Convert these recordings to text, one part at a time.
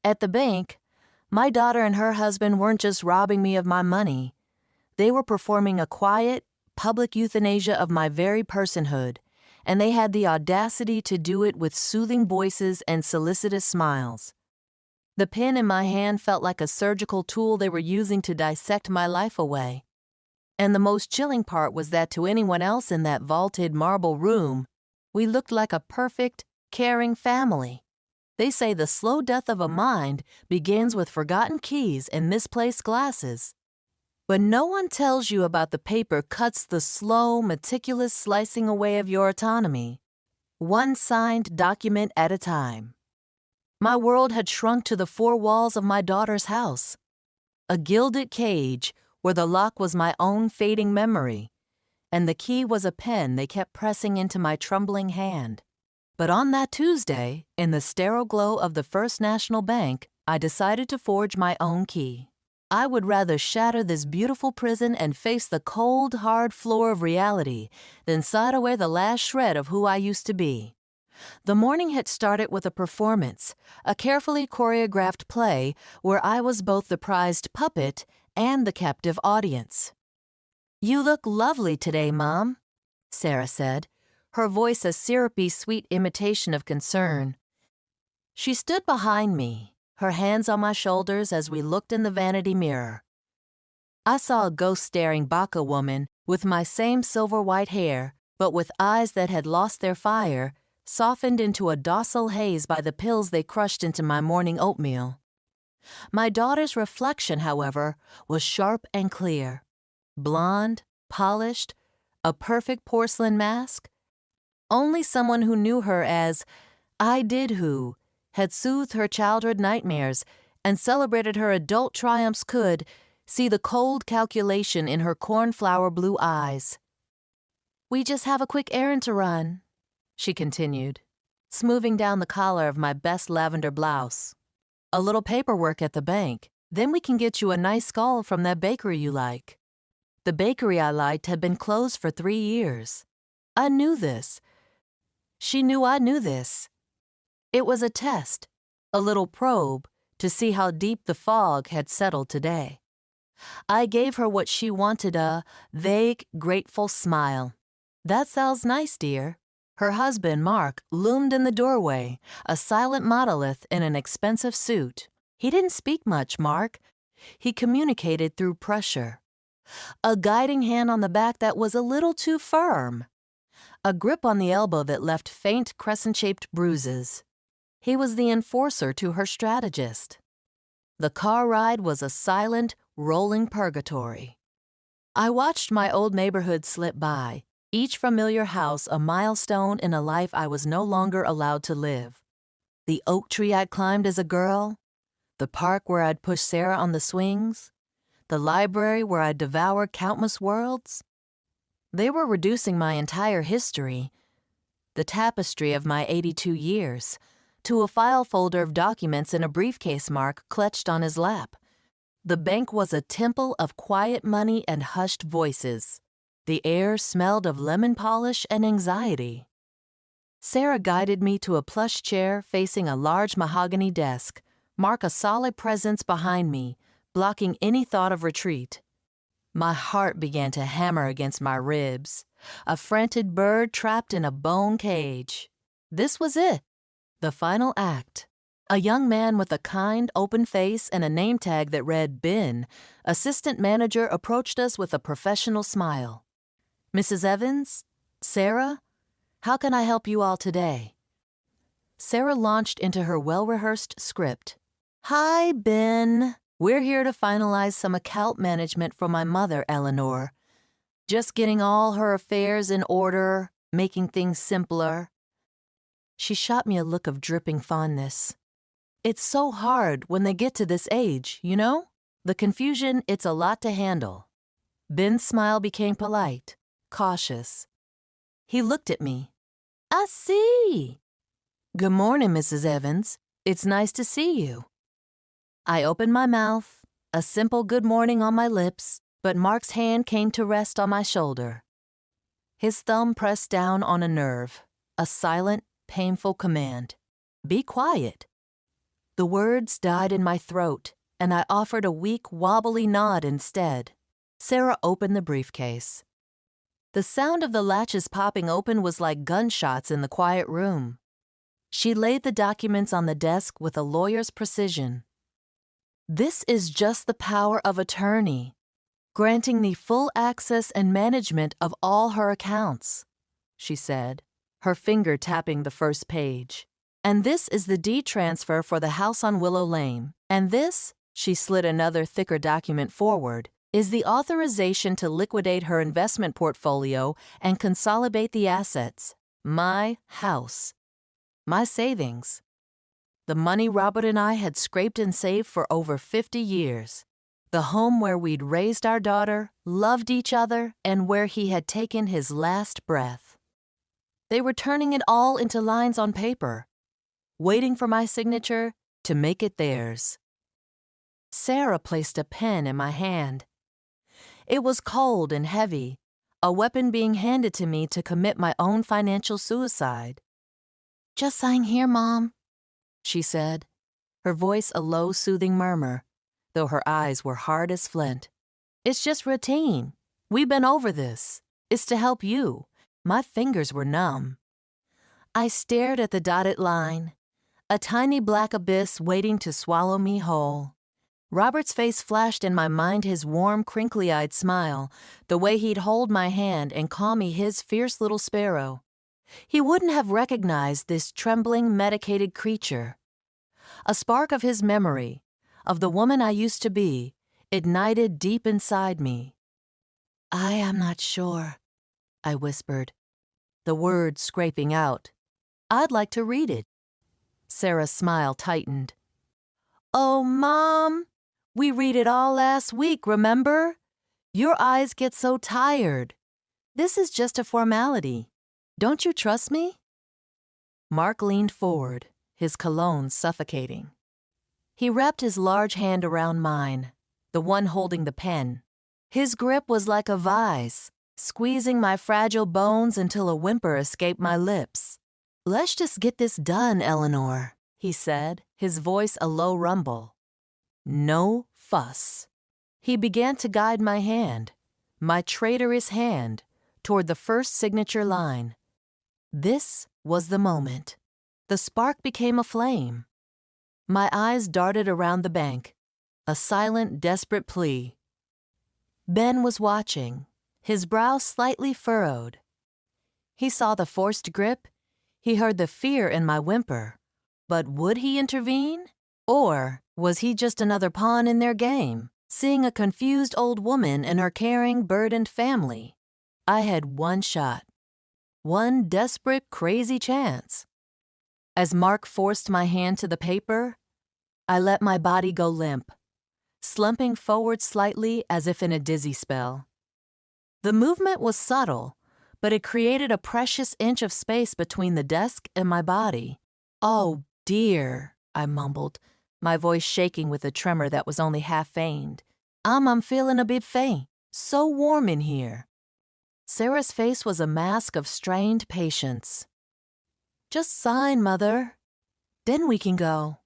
At the bank, my daughter and her husband weren't just robbing me of my money. They were performing a quiet, public euthanasia of my very personhood, and they had the audacity to do it with soothing voices and solicitous smiles. The pen in my hand felt like a surgical tool they were using to dissect my life away. And the most chilling part was that to anyone else in that vaulted marble room, we looked like a perfect, caring family. They say the slow death of a mind begins with forgotten keys and misplaced glasses. But no one tells you about the paper cuts the slow, meticulous slicing away of your autonomy, one signed document at a time. My world had shrunk to the four walls of my daughter's house, a gilded cage where the lock was my own fading memory, and the key was a pen they kept pressing into my trembling hand. But on that Tuesday, in the sterile glow of the First National Bank, I decided to forge my own key. I would rather shatter this beautiful prison and face the cold, hard floor of reality than sigh away the last shred of who I used to be. The morning had started with a performance, a carefully choreographed play where I was both the prized puppet and the captive audience. "You look lovely today, Mom," Sarah said, her voice a syrupy, sweet imitation of concern. She stood behind me, her hands on my shoulders as we looked in the vanity mirror. I saw a ghost-staring Baka woman with my same silver-white hair, but with eyes that had lost their fire, softened into a docile haze by the pills they crushed into my morning oatmeal. My daughter's reflection, however, was sharp and clear. Blonde, polished, a perfect porcelain mask. Only someone who knew her as I Did Who had soothed her childhood nightmares and celebrated her adult triumphs could see the cold calculation in her cornflower blue eyes. "We just have a quick errand to run," she continued, smoothing down the collar of my best lavender blouse. "A little paperwork at the bank, then we can get you a nice skull from that bakery you like." The bakery I liked had been closed for 3 years. I knew this. She knew I knew this. It was a test, a little probe, to see how deep the fog had settled today. I gave her what she wanted, a vague, grateful smile. "That sounds nice, dear." Her husband, Mark, loomed in the doorway, a silent monolith in an expensive suit. He didn't speak much, Mark. He communicated through pressure. A guiding hand on the back that was a little too firm. A grip on the elbow that left faint crescent-shaped bruises. He was the enforcer to her strategist. The car ride was a silent, rolling purgatory. I watched my old neighborhood slip by, each familiar house a milestone in a life I was no longer allowed to live. The oak tree I'd climbed as a girl, the park where I'd pushed Sarah on the swings, the library where I'd devoured countless worlds. They were reducing my entire history, the tapestry of my 82 years, to a file folder of documents in a briefcase Mark clutched on his lap. The bank was a temple of quiet money and hushed voices. The air smelled of lemon polish and anxiety. Sarah guided me to a plush chair facing a large mahogany desk, Mark a solid presence behind me, blocking any thought of retreat. My heart began to hammer against my ribs, a frantic bird trapped in a bone cage. This was it, the final act. A young man with a kind, open face and a name tag that read Ben, assistant manager, approached us with a professional smile. "Mrs. Evans? Sarah? How can I help you all today?" Sarah launched into her well-rehearsed script. "Hi, Ben. We're here to finalize some account management for my mother, Eleanor. Just getting all her affairs in order, making things simpler." She shot me a look of dripping fondness. "It's so hard when they get to this age, you know? The confusion, it's a lot to handle." Ben's smile became polite, cautious. He looked at me. "I see." "Good morning, Mrs. Evans. It's nice to see you." I opened my mouth, a simple good morning on my lips, but Mark's hand came to rest on my shoulder. His thumb pressed down on a nerve, a silent, painful command. "Be quiet." The words died in my throat, and I offered a weak, wobbly nod instead. Sarah opened the briefcase. The sound of the latches popping open was like gunshots in the quiet room. She laid the documents on the desk with a lawyer's precision. "This is just the power of attorney, granting me full access and management of all her accounts," she said, her finger tapping the first page. "And this is the deed transfer for the house on Willow Lane. And this," she slid another thicker document forward, "is the authorization to liquidate her investment portfolio and consolidate the assets. My house. My savings. The money Robert and I had scraped and saved for over 50 years. The home where we'd raised our daughter, loved each other, and where he had taken his last breath." They were turning it all into lines on paper, waiting for my signature to make it theirs. Sarah placed a pen in my hand. It was cold and heavy, a weapon being handed to me to commit my own financial suicide. "Just sign here, Mom," she said, her voice a low, soothing murmur, though her eyes were hard as flint. "It's just routine. We've been over this. It's to help you." My fingers were numb. I stared at the dotted line, a tiny black abyss waiting to swallow me whole. Robert's face flashed in my mind, his warm, crinkly-eyed smile, the way he'd hold my hand and call me his fierce little sparrow. He wouldn't have recognized this trembling, medicated creature. A spark of his memory, of the woman I used to be, ignited deep inside me. "I am not sure," I whispered, the words scraping out. "I'd like to read it." Sarah's smile tightened. "Oh, Mom, we read it all last week, remember? Your eyes get so tired. This is just a formality. Don't you trust me?" Mark leaned forward, his cologne suffocating. He wrapped his large hand around mine, the one holding the pen. His grip was like a vise, squeezing my fragile bones until a whimper escaped my lips. "Let's just get this done, Eleanor," he said, his voice a low rumble. "No fuss." He began to guide my hand, my traitorous hand, toward the first signature line. This was the moment. The spark became a flame. My eyes darted around the bank, a silent, desperate plea. Ben was watching, his brow slightly furrowed. He saw the forced grip, he heard the fear in my whimper. But would he intervene? Or was he just another pawn in their game, seeing a confused old woman and her caring, burdened family? I had one shot. One desperate, crazy chance. As Mark forced my hand to the paper, I let my body go limp, slumping forward slightly as if in a dizzy spell. The movement was subtle, but it created a precious inch of space between the desk and my body. "Oh, dear," I mumbled, my voice shaking with a tremor that was only half feigned. I'm feeling a bit faint. So warm in here." Sarah's face was a mask of strained patience. "Just sign, Mother. Then we can go."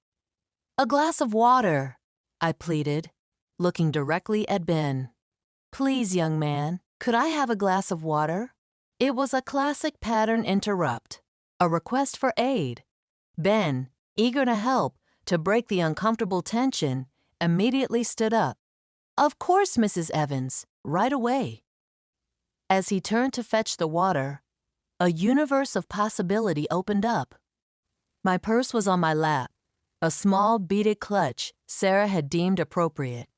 "A glass of water," I pleaded, looking directly at Ben. "Please, young man, could I have a glass of water?" It was a classic pattern interrupt, a request for aid. Ben, eager to help, to break the uncomfortable tension, immediately stood up. "Of course, Mrs. Evans, right away." As he turned to fetch the water, a universe of possibility opened up. My purse was on my lap, a small beaded clutch Sarah had deemed appropriate.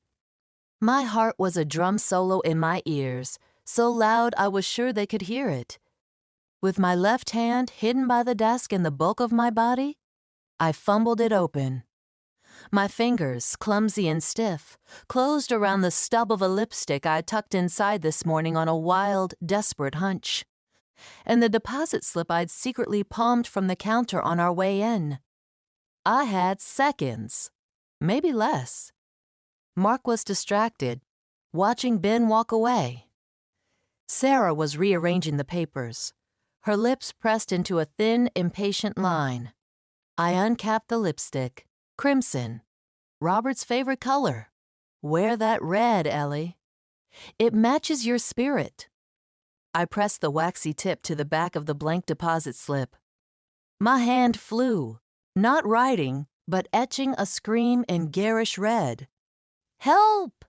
My heart was a drum solo in my ears, so loud I was sure they could hear it. With my left hand hidden by the desk in the bulk of my body, I fumbled it open. My fingers, clumsy and stiff, closed around the stub of a lipstick I tucked inside this morning on a wild, desperate hunch, and the deposit slip I'd secretly palmed from the counter on our way in. I had seconds, maybe less. Mark was distracted, watching Ben walk away. Sarah was rearranging the papers, her lips pressed into a thin, impatient line. I uncapped the lipstick, Crimson. Robert's favorite color. Wear that red, Ellie. It matches your spirit. I pressed the waxy tip to the back of the blank deposit slip. My hand flew, not writing, but etching a scream in garish red. Help!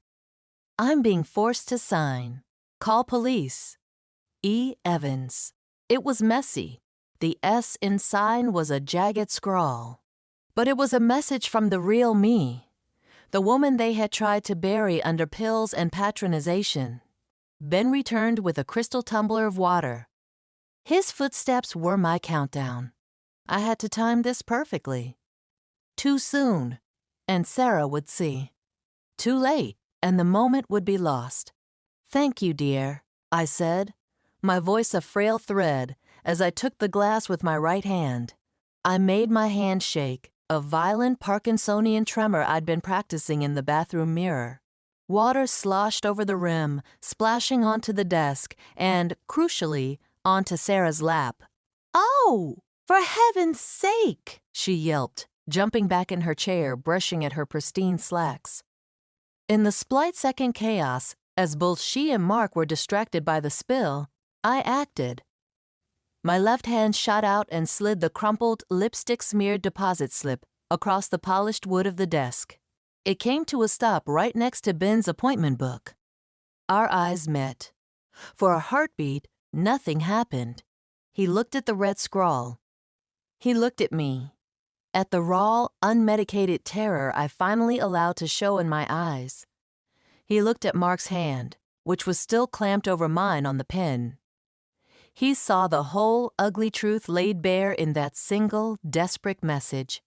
I'm being forced to sign. Call police. E. Evans. It was messy. The S in sign was a jagged scrawl. But it was a message from the real me, the woman they had tried to bury under pills and patronization. Ben returned with a crystal tumbler of water. His footsteps were my countdown. I had to time this perfectly. Too soon, and Sarah would see. Too late, and the moment would be lost. Thank you, dear, I said, my voice a frail thread as I took the glass with my right hand. I made my hand shake, a violent Parkinsonian tremor I'd been practicing in the bathroom mirror. Water sloshed over the rim, splashing onto the desk and, crucially, onto Sarah's lap. Oh, for heaven's sake, she yelped, jumping back in her chair, brushing at her pristine slacks. In the split-second chaos, as both she and Mark were distracted by the spill, I acted. My left hand shot out and slid the crumpled, lipstick-smeared deposit slip across the polished wood of the desk. It came to a stop right next to Ben's appointment book. Our eyes met. For a heartbeat, nothing happened. He looked at the red scrawl. He looked at me, at the raw, unmedicated terror I finally allowed to show in my eyes. He looked at Mark's hand, which was still clamped over mine on the pen. He saw the whole ugly truth laid bare in that single, desperate message.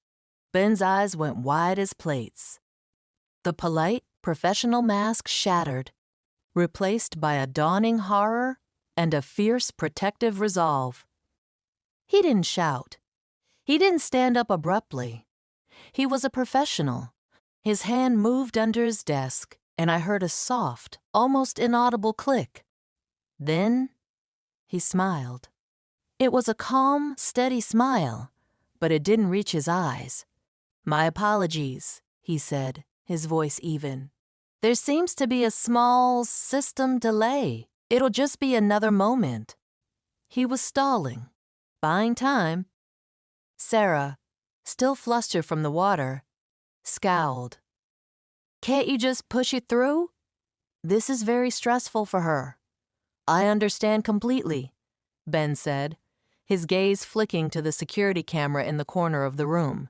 Ben's eyes went wide as plates. The polite, professional mask shattered, replaced by a dawning horror and a fierce, protective resolve. He didn't shout. He didn't stand up abruptly. He was a professional. His hand moved under his desk, and I heard a soft, almost inaudible click. Then he smiled. It was a calm, steady smile, but it didn't reach his eyes. My apologies, he said, his voice even. There seems to be a small system delay. It'll just be another moment. He was stalling, buying time. Sarah, still flustered from the water, scowled. Can't you just push it through? This is very stressful for her. I understand completely, Ben said, his gaze flicking to the security camera in the corner of the room.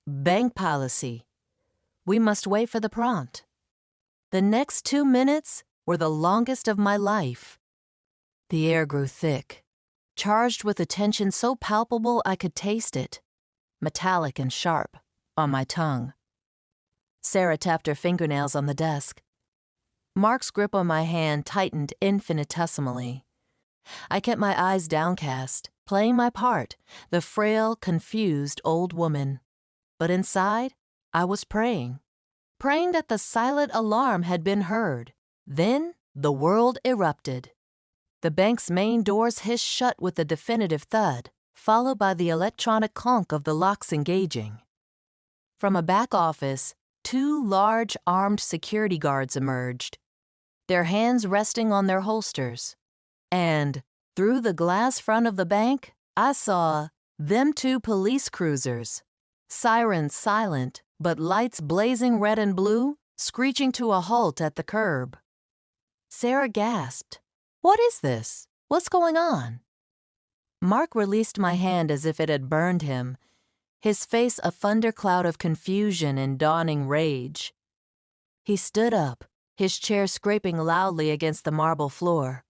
Bank policy. We must wait for the prompt. The next 2 minutes were the longest of my life. The air grew thick, charged with a tension so palpable I could taste it, metallic and sharp, on my tongue. Sarah tapped her fingernails on the desk. Mark's grip on my hand tightened infinitesimally. I kept my eyes downcast, playing my part, the frail, confused old woman. But inside, I was praying that the silent alarm had been heard. Then the world erupted. The bank's main doors hissed shut with a definitive thud, followed by the electronic clunk of the locks engaging. From a back office, 2 large armed security guards emerged, their hands resting on their holsters. And through the glass front of the bank, I saw them 2 police cruisers, sirens silent, but lights blazing red and blue, screeching to a halt at the curb. Sarah gasped. What is this? What's going on? Mark released my hand as if it had burned him, his face a thundercloud of confusion and dawning rage. He stood up, his chair scraping loudly against the marble floor.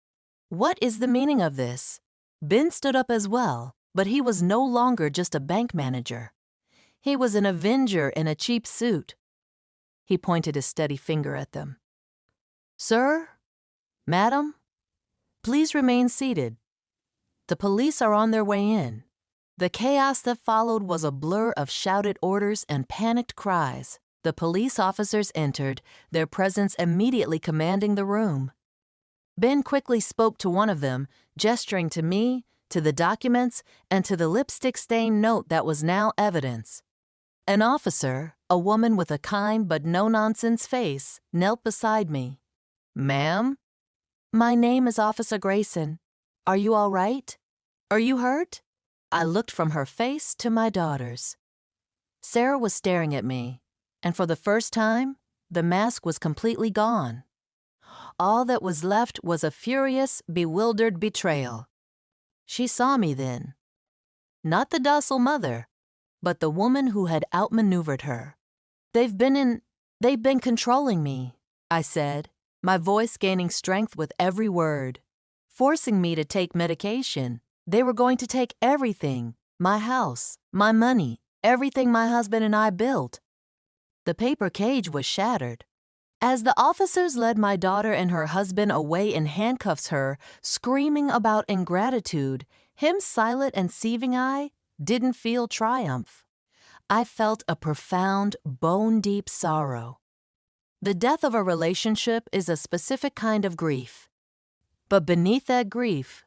What is the meaning of this? Ben stood up as well, but he was no longer just a bank manager. He was an avenger in a cheap suit. He pointed his steady finger at them. Sir? Madam? Please remain seated. The police are on their way in. The chaos that followed was a blur of shouted orders and panicked cries. The police officers entered, their presence immediately commanding the room. Ben quickly spoke to one of them, gesturing to me, to the documents, and to the lipstick-stained note that was now evidence. An officer, a woman with a kind but no-nonsense face, knelt beside me. "Ma'am?" "My name is Officer Grayson. Are you all right? Are you hurt?" I looked from her face to my daughter's. Sarah was staring at me, and for the first time, the mask was completely gone. All that was left was a furious, bewildered betrayal. She saw me then. Not the docile mother, but the woman who had outmaneuvered her. They've been controlling me," I said, my voice gaining strength with every word. "Forcing me to take medication. They were going to take everything, my house, my money, everything my husband and I built." The paper cage was shattered. As the officers led my daughter and her husband away in handcuffs, her screaming about ingratitude, him silent and seething-eyed, didn't feel triumph. I felt a profound, bone-deep sorrow. The death of a relationship is a specific kind of grief. But beneath that grief,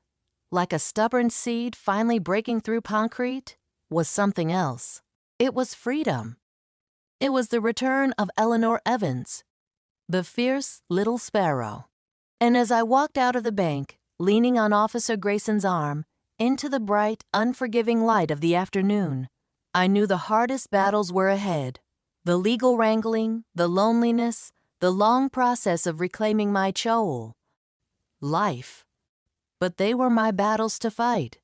like a stubborn seed finally breaking through concrete, was something else. It was freedom. It was the return of Eleanor Evans, the fierce little sparrow. And as I walked out of the bank, leaning on Officer Grayson's arm, into the bright, unforgiving light of the afternoon, I knew the hardest battles were ahead. The legal wrangling, the loneliness, the long process of reclaiming my Joel. Life. But they were my battles to fight.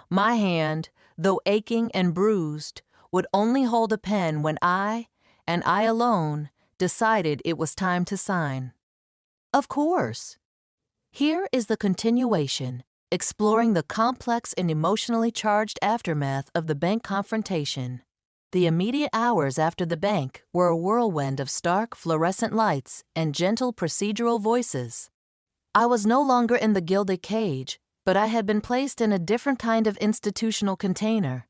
My hand, though aching and bruised, would only hold a pen when I, and I alone, decided it was time to sign. Of course. Here is the continuation, exploring the complex and emotionally charged aftermath of the bank confrontation. The immediate hours after the bank were a whirlwind of stark fluorescent lights and gentle procedural voices. I was no longer in the gilded cage, but I had been placed in a different kind of institutional container,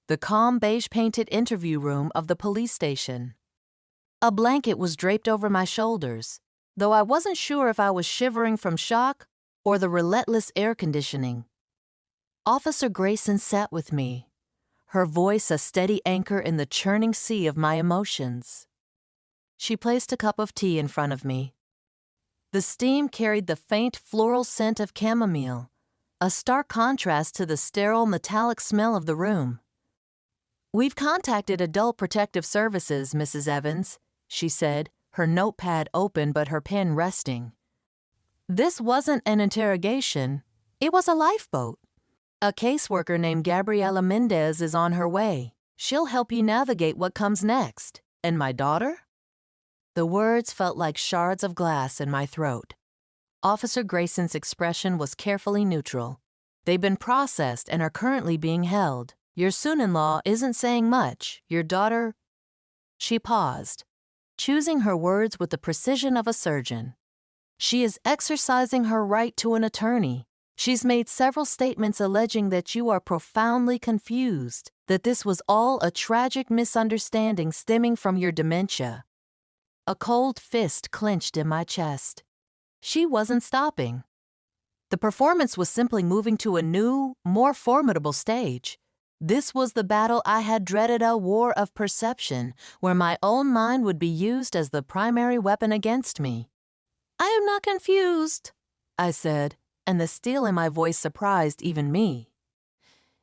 the calm beige-painted interview room of the police station. A blanket was draped over my shoulders, though I wasn't sure if I was shivering from shock or the relentless air conditioning. Officer Grayson sat with me, her voice a steady anchor in the churning sea of my emotions. She placed a cup of tea in front of me. The steam carried the faint floral scent of chamomile, a stark contrast to the sterile metallic smell of the room. "We've contacted Adult Protective Services, Mrs. Evans," she said, her notepad open but her pen resting. "This wasn't an interrogation. It was a lifeboat. A caseworker named Gabriela Mendez is on her way. She'll help you navigate what comes next. And my daughter?" The words felt like shards of glass in my throat. Officer Grayson's expression was carefully neutral. "They've been processed and are currently being held. Your son-in-law isn't saying much. Your daughter—" She paused, choosing her words with the precision of a surgeon. "She is exercising her right to an attorney. She's made several statements alleging that you are profoundly confused, that this was all a tragic misunderstanding stemming from your dementia." A cold fist clenched in my chest. She wasn't stopping. The performance was simply moving to a new, more formidable stage. This was the battle I had dreaded, a war of perception, where my own mind would be used as the primary weapon against me. "I am not confused," I said, and the steel in my voice surprised even me.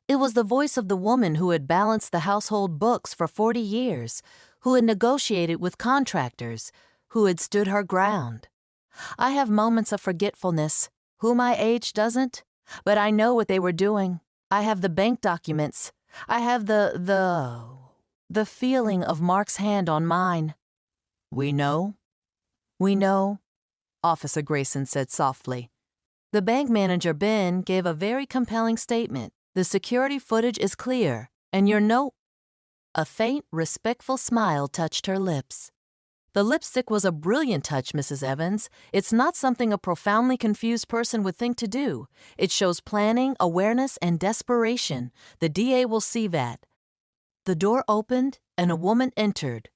It was the voice of the woman who had balanced the household books for 40 years, who had negotiated with contractors, who had stood her ground. I have moments of forgetfulness. Who my age doesn't? But I know what they were doing. I have the bank documents. I have the feeling of Mark's hand on mine. "We know?" "We know," Officer Grayson said softly. "The bank manager, Ben, gave a very compelling statement. The security footage is clear, and your note—" A faint, respectful smile touched her lips. "The lipstick was a brilliant touch, Mrs. Evans. It's not something a profoundly confused person would think to do. It shows planning, awareness, and desperation. The DA will see that." The door opened, and a woman entered.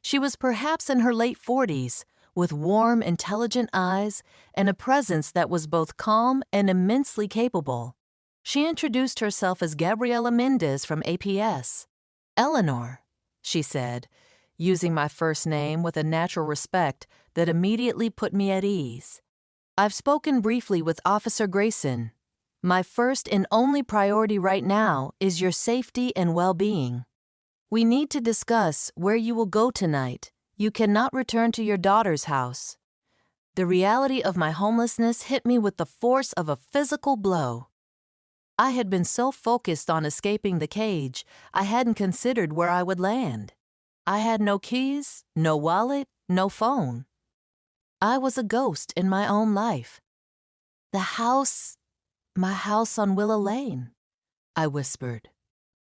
She was perhaps in her late 40s, with warm, intelligent eyes and a presence that was both calm and immensely capable. She introduced herself as Gabriela Mendez from APS. "Eleanor," she said, using my first name with a natural respect that immediately put me at ease. "I've spoken briefly with Officer Grayson. My first and only priority right now is your safety and well-being. We need to discuss where you will go tonight. You cannot return to your daughter's house." The reality of my homelessness hit me with the force of a physical blow. I had been so focused on escaping the cage, I hadn't considered where I would land. I had no keys, no wallet, no phone. I was a ghost in my own life. My house on Willow Lane," I whispered.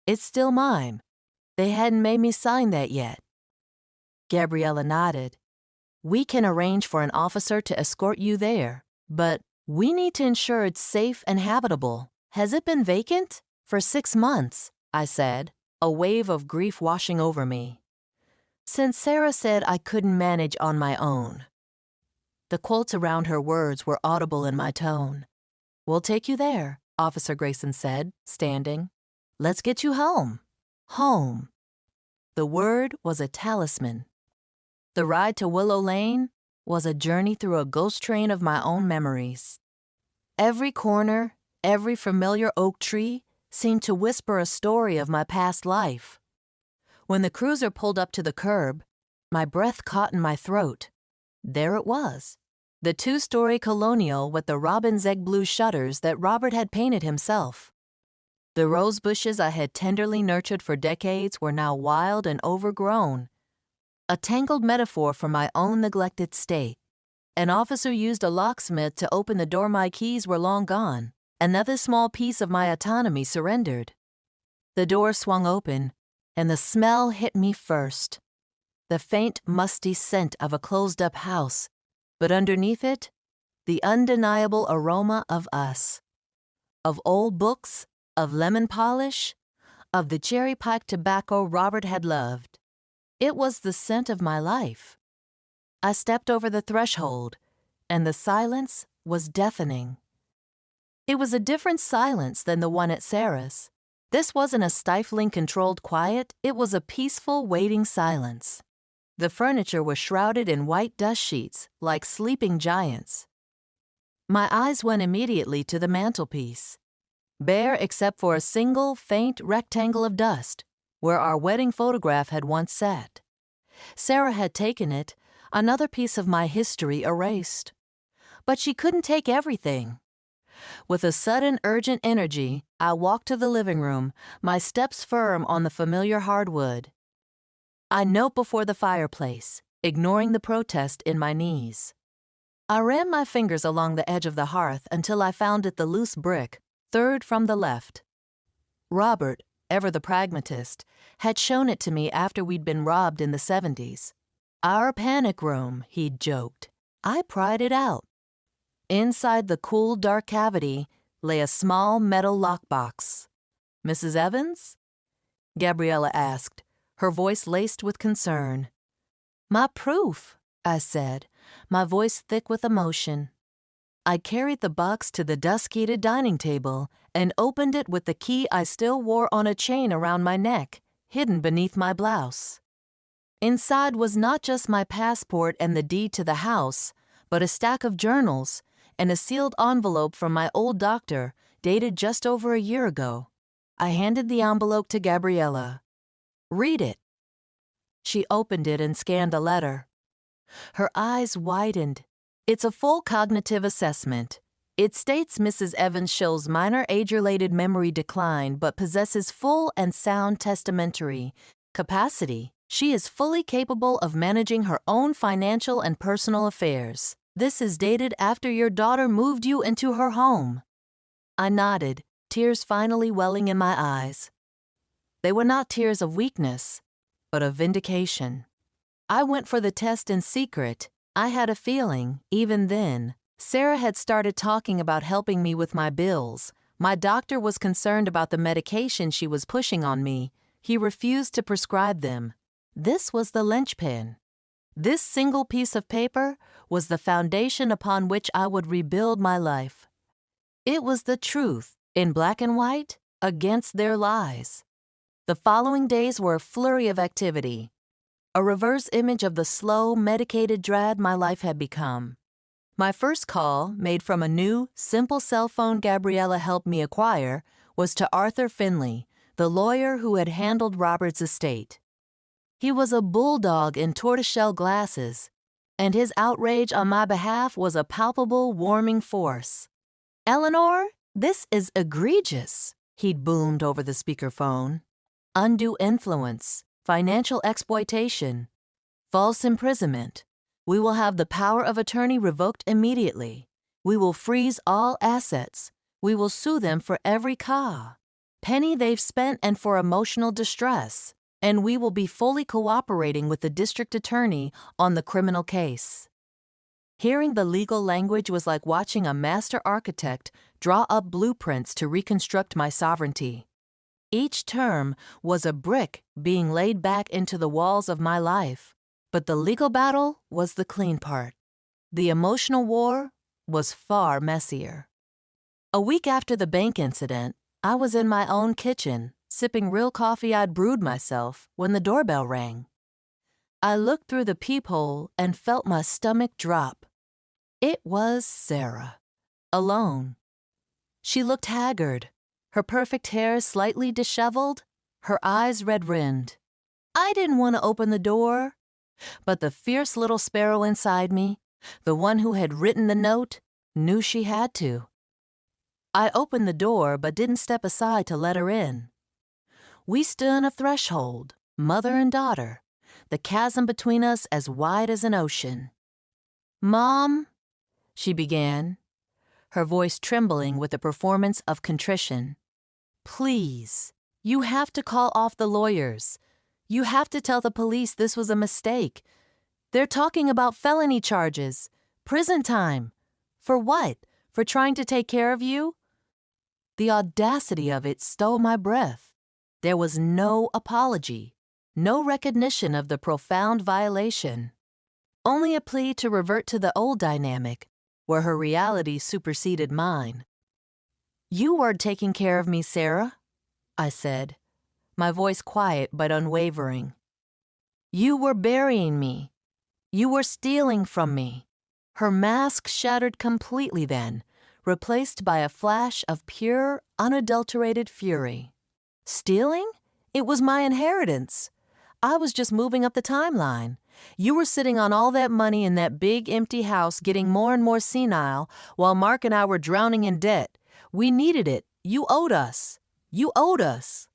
"It's still mine. They hadn't made me sign that yet." Gabriella nodded. "We can arrange for an officer to escort you there, but we need to ensure it's safe and habitable. Has it been vacant?" "For 6 months," I said, a wave of grief washing over me. "Since Sarah said I couldn't manage on my own." The quotes around her words were audible in my tone. "We'll take you there," Officer Grayson said, standing. "Let's get you home." Home. The word was a talisman. The ride to Willow Lane was a journey through a ghost train of my own memories. Every corner, every familiar oak tree seemed to whisper a story of my past life. When the cruiser pulled up to the curb, my breath caught in my throat. There it was, the 2-story colonial with the robin's egg blue shutters that Robert had painted himself. The rose bushes I had tenderly nurtured for decades were now wild and overgrown, a tangled metaphor for my own neglected state. An officer used a locksmith to open the door. My keys were long gone. Another small piece of my autonomy surrendered. The door swung open, and the smell hit me first. The faint, musty scent of a closed-up house, but underneath it, the undeniable aroma of us. Of old books, of lemon polish, of the cherry-pipe tobacco Robert had loved. It was the scent of my life. I stepped over the threshold, and the silence was deafening. It was a different silence than the one at Sarah's. This wasn't a stifling, controlled quiet. It was a peaceful, waiting silence. The furniture was shrouded in white dust sheets, like sleeping giants. My eyes went immediately to the mantelpiece, bare except for a single, faint rectangle of dust, where our wedding photograph had once sat. Sarah had taken it, another piece of my history erased. But she couldn't take everything. With a sudden, urgent energy, I walked to the living room, my steps firm on the familiar hardwood. I knelt before the fireplace, ignoring the protest in my knees. I ran my fingers along the edge of the hearth until I found it the loose brick, third from the left. Robert, ever the pragmatist, had shown it to me after we'd been robbed in the 70s. "Our panic room," he'd joked. I pried it out. Inside the cool, dark cavity lay a small metal lockbox. "Mrs. Evans?" Gabriella asked, her voice laced with concern. "My proof," I said, my voice thick with emotion. I carried the box to the dusk-heated dining table and opened it with the key I still wore on a chain around my neck, hidden beneath my blouse. Inside was not just my passport and the deed to the house, but a stack of journals and a sealed envelope from my old doctor, dated just over a year ago. I handed the envelope to Gabriella. "Read it." She opened it and scanned the letter. Her eyes widened. "It's a full cognitive assessment. It states Mrs. Evans shows minor age-related memory decline but possesses full and sound testamentary capacity. She is fully capable of managing her own financial and personal affairs. This is dated after your daughter moved you into her home." I nodded, tears finally welling in my eyes. They were not tears of weakness, but of vindication. I went for the test in secret. I had a feeling, even then. Sarah had started talking about helping me with my bills. My doctor was concerned about the medication she was pushing on me. He refused to prescribe them. This was the linchpin. This single piece of paper was the foundation upon which I would rebuild my life. It was the truth, in black and white, against their lies. The following days were a flurry of activity, a reverse image of the slow, medicated dread my life had become. My first call, made from a new, simple cell phone Gabriella helped me acquire, was to Arthur Finley, the lawyer who had handled Robert's estate. He was a bulldog in tortoiseshell glasses, and his outrage on my behalf was a palpable, warming force. "Eleanor, this is egregious," he'd boomed over the speakerphone. "Undue influence, financial exploitation, false imprisonment. We will have the power of attorney revoked immediately. We will freeze all assets. We will sue them for every penny they've spent and for emotional distress. And we will be fully cooperating with the district attorney on the criminal case." Hearing the legal language was like watching a master architect draw up blueprints to reconstruct my sovereignty. Each term was a brick being laid back into the walls of my life, but the legal battle was the clean part. The emotional war was far messier. A week after the bank incident, I was in my own kitchen, sipping real coffee I'd brewed myself, when the doorbell rang. I looked through the peephole and felt my stomach drop. It was Sarah, alone. She looked haggard, her perfect hair slightly disheveled, her eyes red-rimmed. I didn't want to open the door, but the fierce little sparrow inside me, the one who had written the note, knew she had to. I opened the door but didn't step aside to let her in. We stood on a threshold, mother and daughter, the chasm between us as wide as an ocean. "Mom," she began, her voice trembling with a performance of contrition. "Please, you have to call off the lawyers. You have to tell the police this was a mistake. They're talking about felony charges, prison time. For what? For trying to take care of you?" The audacity of it stole my breath. There was no apology, no recognition of the profound violation. Only a plea to revert to the old dynamic, where her reality superseded mine. "You weren't taking care of me, Sarah," I said, my voice quiet but unwavering. "You were burying me. You were stealing from me." Her mask shattered completely then, replaced by a flash of pure, unadulterated fury. Stealing? It was my inheritance. I was just moving up the timeline. You were sitting on all that money in that big empty house getting more and more senile while Mark and I were drowning in debt. We needed it. You owed us. You owed us.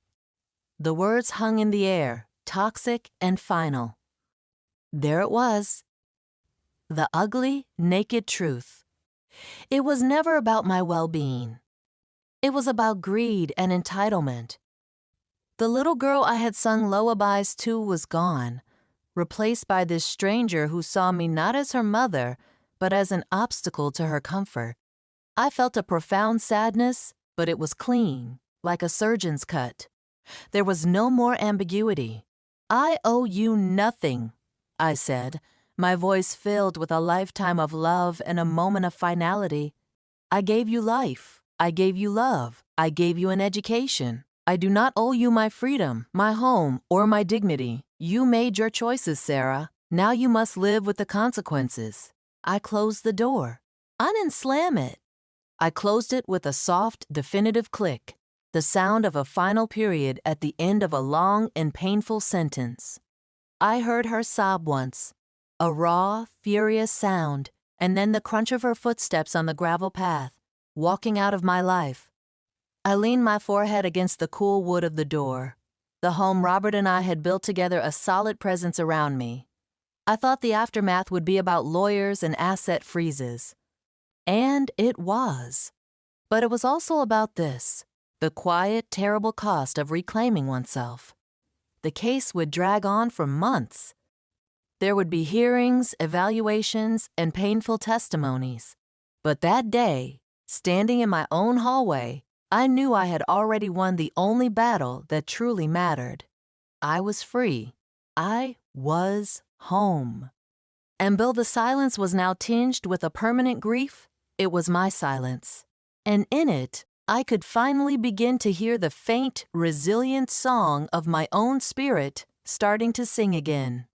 The words hung in the air, toxic and final. There it was. The ugly, naked truth. It was never about my well-being. It was about greed and entitlement. The little girl I had sung lullabies to was gone, replaced by this stranger who saw me not as her mother, but as an obstacle to her comfort. I felt a profound sadness, but it was clean, like a surgeon's cut. There was no more ambiguity. "I owe you nothing," I said, my voice filled with a lifetime of love and a moment of finality. "I gave you life. I gave you love. I gave you an education. I do not owe you my freedom, my home, or my dignity. You made your choices, Sarah. Now you must live with the consequences." I closed the door. I didn't slam it. I closed it with a soft, definitive click, the sound of a final period at the end of a long and painful sentence. I heard her sob once, a raw, furious sound, and then the crunch of her footsteps on the gravel path, walking out of my life. I leaned my forehead against the cool wood of the door. The home Robert and I had built together a solid presence around me. I thought the aftermath would be about lawyers and asset freezes. And it was. But it was also about this, the quiet, terrible cost of reclaiming oneself. The case would drag on for months. There would be hearings, evaluations, and painful testimonies. But that day, standing in my own hallway, I knew I had already won the only battle that truly mattered. I was free. I was home. And though the silence was now tinged with a permanent grief, it was my silence. And in it, I could finally begin to hear the faint, resilient song of my own spirit starting to sing again.